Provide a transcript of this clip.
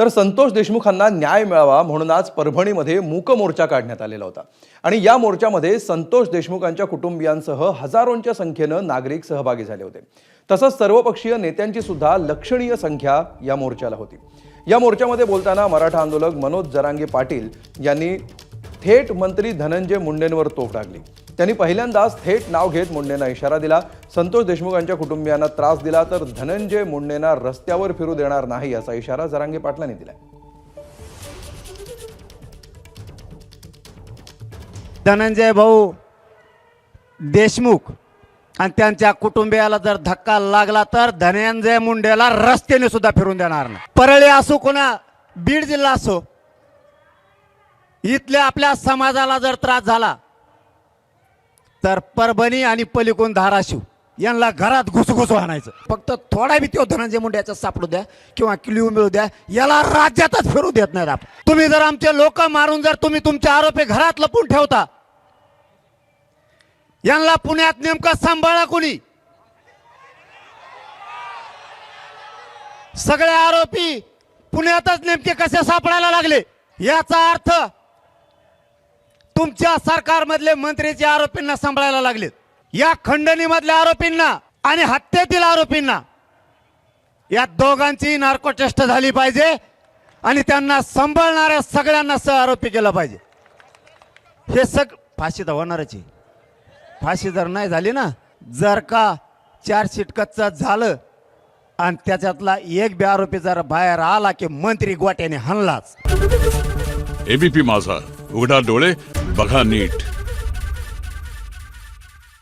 तर संतोष देशमुखांना न्याय मिळावा म्हणून आज परभणीमध्ये मूक मोर्चा काढण्यात आलेला होता आणि या मोर्चामध्ये संतोष देशमुखांच्या कुटुंबियांसह हजारोंच्या संख्येनं नागरिक सहभागी झाले होते। तसंच सर्वपक्षीय नेत्यांची सुद्धा लक्षणीय संख्या या मोर्चाला होती। या मोर्चामध्ये बोलताना मराठा आंदोलक मनोज जरांगे पाटील यांनी थेट मंत्री धनंजय मुंडेंवर तोफ डागली। त्यांनी पहिल्यांदाच थेट नाव घेत मुंडेंना इशारा दिला। संतोष देशमुखांच्या कुटुंबियांना त्रास दिला तर धनंजय मुंडेंना रस्त्यावर फिरू देणार नाही असा इशारा जरांगे पाटलांनी दिला। धनंजय भाऊ देशमुख आणि त्यांच्या कुटुंबियाला जर धक्का लागला तर धनंजय मुंडेला रस्त्याने सुद्धा फिरून देणार नाही। परळी असो कोणा बीड जिल्हा असो, इथल्या आपल्या समाजाला जर त्रास झाला तर परभणी आणि पलीकडून धाराशिव यांना घरात घुसघुस आणायचं। फक्त थोडा बी तो धनंजय मुंडेचा सापडू द्या किंवा क्ल्यू मिळू द्या, याला राज्यातच फिरू देत नाहीत आपण। तुम्ही जर आमचे लोक मारून जर तुम्ही तुमचे आरोपी घरात लपून ठेवता, यांना पुण्यात नेमकं सांभाळा कोणी? सगळे आरोपी पुण्यातच नेमके कसे सापडायला लागले? याचा अर्थ तुमच्या सरकारमधले मंत्रीचे आरोपींना सांभाळायला लागलेत। या खंडणीमधल्या आरोपींना आणि हत्येतील आरोपींना, या दोघांची नार्कोटेस्ट झाली पाहिजे आणि त्यांना सांभाळणाऱ्या सगळ्यांना सह आरोपी केलं पाहिजे। हे फाशी तर होणारच आहे। फाशी जर नाही झाली ना, जर का चार्जशीट कच्चं झालं आणि त्याच्यातला एक बी आरोपी जर बाहेर आला की मंत्री गोट्याने हाणलाच। एबीपी माझा, उघडा डोळे बघा नीट।